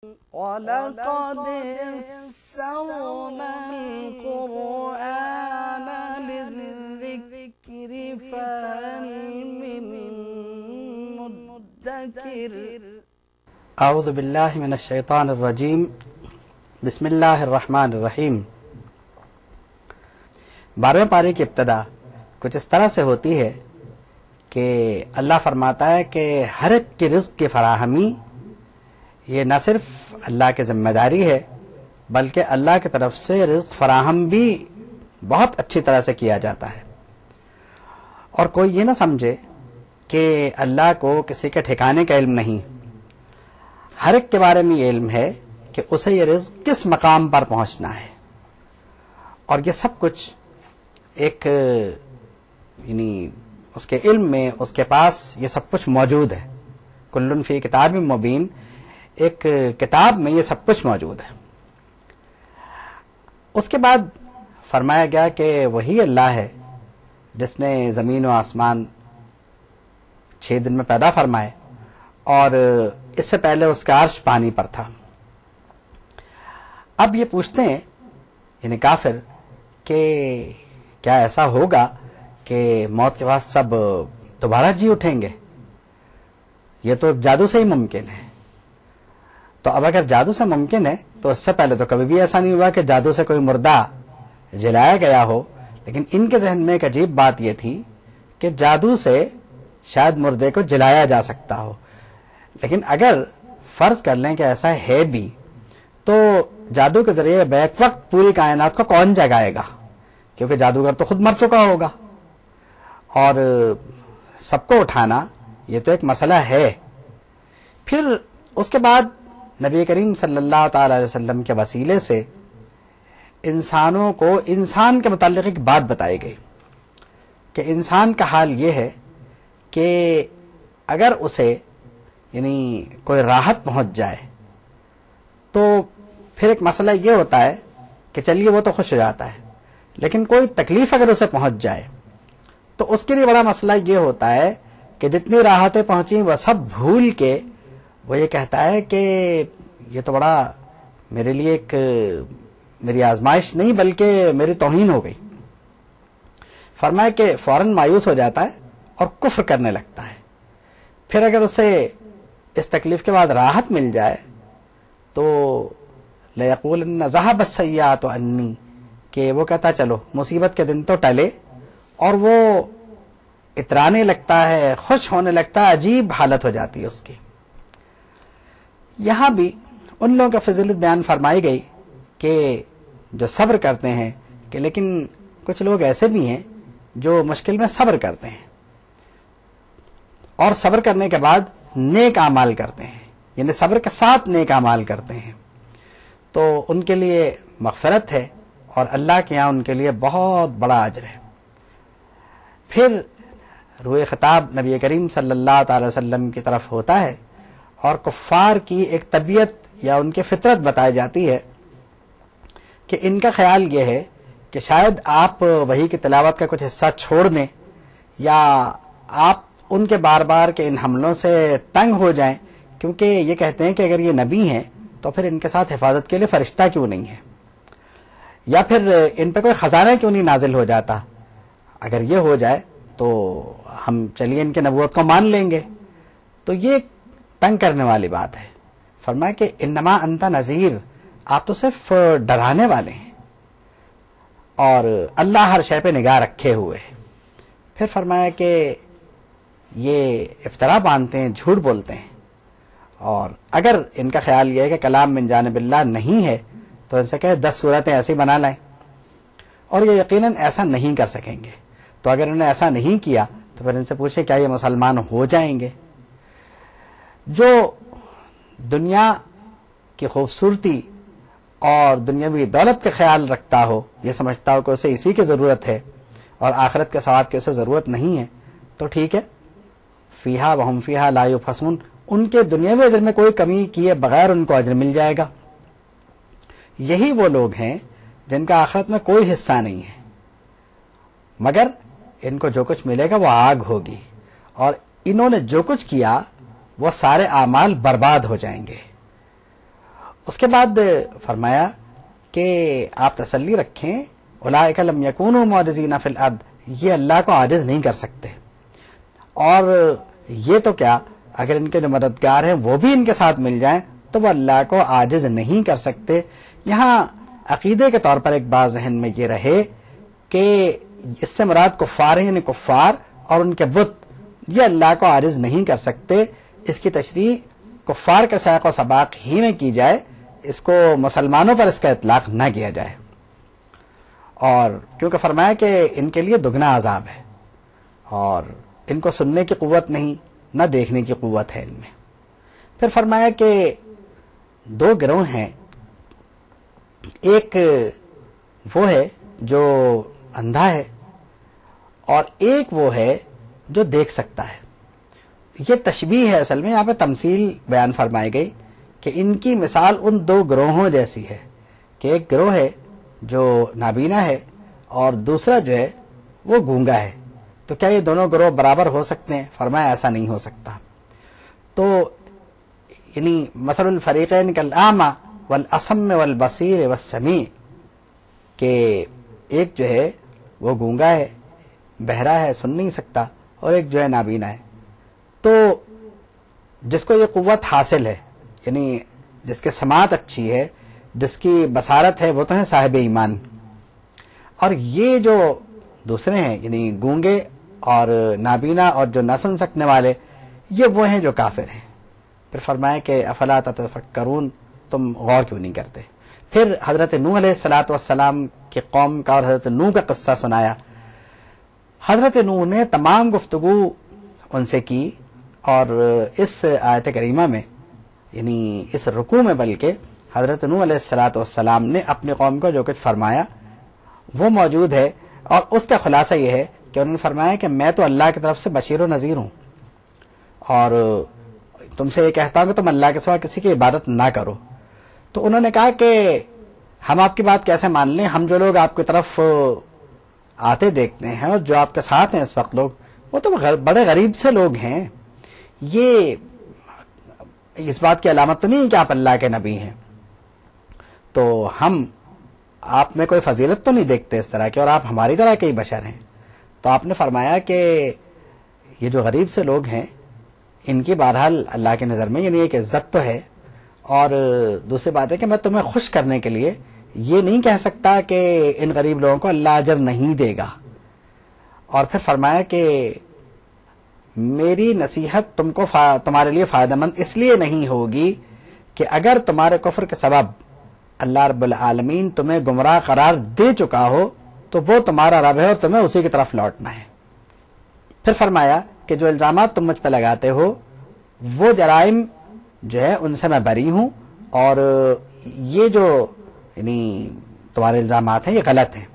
وَلَقَدْ يَسَّرْنَا الْقُرْآنَ لِلذِّكْرِ فَهَلْ مِن مُّدَّكِرٍ اعوذ باللہ من الشیطان الرجیم بسم اللہ الرحمن الرحیم۔ 12ویں پارے کی ابتدا کچھ اس طرح سے ہوتی ہے کہ اللہ فرماتا ہے کہ ہر ایک کی رزق کی فراہمی یہ نہ صرف اللہ کی ذمہ داری ہے بلکہ اللہ کی طرف سے رزق فراہم بھی بہت اچھی طرح سے کیا جاتا ہے، اور کوئی یہ نہ سمجھے کہ اللہ کو کسی کے ٹھکانے کا علم نہیں۔ ہر ایک کے بارے میں یہ علم ہے کہ اسے یہ رزق کس مقام پر پہنچنا ہے، اور یہ سب کچھ ایک یعنی اس کے علم میں اس کے پاس یہ سب کچھ موجود ہے۔ کل فی کتاب مبین، ایک کتاب میں یہ سب کچھ موجود ہے۔ اس کے بعد فرمایا گیا کہ وہی اللہ ہے جس نے زمین و آسمان 6 دن میں پیدا فرمائے، اور اس سے پہلے اس کا عرش پانی پر تھا۔ اب یہ پوچھتے ہیں یعنی کافر کہ کیا ایسا ہوگا کہ موت کے بعد سب دوبارہ جی اٹھیں گے؟ یہ تو جادو سے ہی ممکن ہے۔ تو اب اگر جادو سے ممکن ہے تو اس سے پہلے تو کبھی بھی ایسا نہیں ہوا کہ جادو سے کوئی مردہ جلایا گیا ہو، لیکن ان کے ذہن میں ایک عجیب بات یہ تھی کہ جادو سے شاید مردے کو جلایا جا سکتا ہو۔ لیکن اگر فرض کر لیں کہ ایسا ہے بھی تو جادو کے ذریعے بیک وقت پوری کائنات کو کون جگائے گا؟ کیونکہ جادوگر تو خود مر چکا ہوگا، اور سب کو اٹھانا یہ تو ایک مسئلہ ہے۔ پھر اس کے بعد نبی کریم صلی اللہ تعالی علیہ وسلم کے وسیلے سے انسانوں کو انسان کے متعلق ایک بات بتائی گئی کہ انسان کا حال یہ ہے کہ اگر اسے یعنی کوئی راحت پہنچ جائے تو پھر ایک مسئلہ یہ ہوتا ہے کہ چلیے وہ تو خوش ہو جاتا ہے، لیکن کوئی تکلیف اگر اسے پہنچ جائے تو اس کے لیے بڑا مسئلہ یہ ہوتا ہے کہ جتنی راحتیں پہنچیں وہ سب بھول کے وہ یہ کہتا ہے کہ یہ تو بڑا میرے لیے ایک میری آزمائش نہیں بلکہ میری توہین ہو گئی۔ فرمایا کہ فوراً مایوس ہو جاتا ہے اور کفر کرنے لگتا ہے۔ پھر اگر اسے اس تکلیف کے بعد راحت مل جائے تو لَيَقُولَنَّ ذَهَبَ السَّيِّئَاتُ عَنِّي، کہ وہ کہتا چلو مصیبت کے دن تو ٹلے، اور وہ اترانے لگتا ہے، خوش ہونے لگتا ہے، عجیب حالت ہو جاتی ہے اس کی۔ یہاں بھی ان لوگوں کا فضیلت بیان فرمائی گئی کہ جو صبر کرتے ہیں، کہ لیکن کچھ لوگ ایسے بھی ہیں جو مشکل میں صبر کرتے ہیں اور صبر کرنے کے بعد نیک اعمال کرتے ہیں، یعنی صبر کے ساتھ نیک اعمال کرتے ہیں، تو ان کے لیے مغفرت ہے اور اللہ کے یہاں ان کے لیے بہت بڑا اجر ہے۔ پھر روئے خطاب نبی کریم صلی اللہ تعالی وسلم کی طرف ہوتا ہے، اور کفار کی ایک طبیعت یا ان کی فطرت بتائی جاتی ہے کہ ان کا خیال یہ ہے کہ شاید آپ وحی کی تلاوت کا کچھ حصہ چھوڑ دیں، یا آپ ان کے بار بار کے ان حملوں سے تنگ ہو جائیں، کیونکہ یہ کہتے ہیں کہ اگر یہ نبی ہیں تو پھر ان کے ساتھ حفاظت کے لیے فرشتہ کیوں نہیں ہے، یا پھر ان پہ کوئی خزانہ کیوں نہیں نازل ہو جاتا؟ اگر یہ ہو جائے تو ہم چلیے ان کے نبوت کو مان لیں گے۔ تو یہ تنگ کرنے والی بات ہے۔ فرمایا کہ انما انت نذیر، آپ تو صرف ڈرانے والے ہیں، اور اللہ ہر شے پہ نگاہ رکھے ہوئے ہے۔ پھر فرمایا کہ یہ افطرا باندھتے ہیں، جھوٹ بولتے ہیں، اور اگر ان کا خیال یہ ہے کہ کلام من جانب اللہ نہیں ہے تو ان سے کہے 10 صورتیں ایسی بنا لائیں، اور یہ یقیناً ایسا نہیں کر سکیں گے۔ تو اگر انہوں نے ایسا نہیں کیا تو پھر ان سے پوچھیں کیا یہ مسلمان ہو جائیں گے؟ جو دنیا کی خوبصورتی اور دنیاوی دولت کا خیال رکھتا ہو، یہ سمجھتا ہو کہ اسے اسی کی ضرورت ہے اور آخرت کے ثواب کی اسے ضرورت نہیں ہے، تو ٹھیک ہے، فیہا وہم فیہا لا یبخسون، ان کے دنیاوی اجر میں کوئی کمی کیے بغیر ان کو اجر مل جائے گا۔ یہی وہ لوگ ہیں جن کا آخرت میں کوئی حصہ نہیں ہے، مگر ان کو جو کچھ ملے گا وہ آگ ہوگی، اور انہوں نے جو کچھ کیا وہ سارے اعمال برباد ہو جائیں گے۔ اس کے بعد فرمایا کہ آپ تسلی رکھیں، اولئک لم یکونوا معجزین فی الارض، یہ اللہ کو عاجز نہیں کر سکتے، اور یہ تو کیا اگر ان کے جو مددگار ہیں وہ بھی ان کے ساتھ مل جائیں تو وہ اللہ کو عاجز نہیں کر سکتے۔ یہاں عقیدے کے طور پر ایک بات ذہن میں یہ رہے کہ اس سے مراد کفار ہیں، یعنی کفار اور ان کے بت، یہ اللہ کو عاجز نہیں کر سکتے۔ اس کی تشریح کفار کے سائق و سباق ہی میں کی جائے، اس کو مسلمانوں پر اس کا اطلاق نہ کیا جائے، اور کیونکہ فرمایا کہ ان کے لیے دگنا عذاب ہے، اور ان کو سننے کی قوت نہیں، نہ دیکھنے کی قوت ہے ان میں۔ پھر فرمایا کہ دو گروہ ہیں، ایک وہ ہے جو اندھا ہے اور ایک وہ ہے جو دیکھ سکتا ہے۔ یہ تشبیہ ہے، اصل میں یہاں پہ تمثیل بیان فرمائی گئی کہ ان کی مثال ان دو گروہوں جیسی ہے کہ ایک گروہ ہے جو نابینا ہے اور دوسرا جو ہے وہ گونگا ہے، تو کیا یہ دونوں گروہ برابر ہو سکتے ہیں؟ فرمایا ایسا نہیں ہو سکتا۔ تو یعنی مثل الفریقین کالاعمی والاصم والبصیر والسمیع، کہ ایک جو ہے وہ گونگا ہے، بہرا ہے، سن نہیں سکتا، اور ایک جو ہے نابینا ہے۔ تو جس کو یہ قوت حاصل ہے، یعنی جس کے سماعت اچھی ہے، جس کی بصارت ہے، وہ تو ہے صاحب ایمان، اور یہ جو دوسرے ہیں یعنی گونگے اور نابینا اور جو نہ سن سکنے والے، یہ وہ ہیں جو کافر ہیں۔ پھر فرمایا کہ افلا تتفکرون، تم غور کیوں نہیں کرتے؟ پھر حضرت نوح علیہ السلام کی قوم کا اور حضرت نوح کا قصہ سنایا۔ حضرت نوح نے تمام گفتگو ان سے کی، اور اس آیت کریمہ میں یعنی اس رکوع میں بلکہ حضرت نوح علیہ السلام نے اپنی قوم کو جو کچھ فرمایا وہ موجود ہے، اور اس کا خلاصہ یہ ہے کہ انہوں نے فرمایا کہ میں تو اللہ کی طرف سے بشیر و نذیر ہوں، اور تم سے یہ کہتا ہوں کہ تم اللہ کے سوا کسی کی عبادت نہ کرو۔ تو انہوں نے کہا کہ ہم آپ کی بات کیسے مان لیں، ہم جو لوگ آپ کی طرف آتے دیکھتے ہیں اور جو آپ کے ساتھ ہیں اس وقت لوگ، وہ تو بڑے غریب سے لوگ ہیں، یہ اس بات کی علامت تو نہیں کہ آپ اللہ کے نبی ہیں، تو ہم آپ میں کوئی فضیلت تو نہیں دیکھتے اس طرح کی، اور آپ ہماری طرح کے ہی بشر ہیں۔ تو آپ نے فرمایا کہ یہ جو غریب سے لوگ ہیں ان کی بہرحال اللہ کی نظر میں یعنی ایک عزت تو ہے، اور دوسری بات ہے کہ میں تمہیں خوش کرنے کے لیے یہ نہیں کہہ سکتا کہ ان غریب لوگوں کو اللہ اجر نہیں دے گا۔ اور پھر فرمایا کہ میری نصیحت تم کو تمہارے لیے فائدہ مند اس لیے نہیں ہوگی کہ اگر تمہارے کفر کے سبب اللہ رب العالمین تمہیں گمراہ قرار دے چکا ہو تو وہ تمہارا رب ہے اور تمہیں اسی کی طرف لوٹنا ہے۔ پھر فرمایا کہ جو الزامات تم مجھ پہ لگاتے ہو وہ جرائم جو ہے ان سے میں بری ہوں، اور یہ جو یعنی تمہارے الزامات ہیں یہ غلط ہیں۔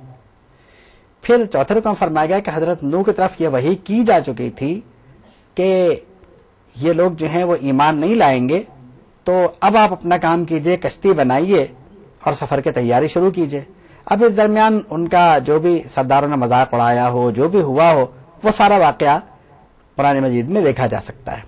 پھر چوتھے رکن فرمایا گیا کہ حضرت نوح کی طرف یہ وحی کی جا چکی تھی کہ یہ لوگ جو ہیں وہ ایمان نہیں لائیں گے، تو اب آپ اپنا کام کیجئے، کشتی بنائیے اور سفر کی تیاری شروع کیجئے۔ اب اس درمیان ان کا جو بھی سرداروں نے مذاق اڑایا ہو، جو بھی ہوا ہو، وہ سارا واقعہ قرآن مجید میں دیکھا جا سکتا ہے۔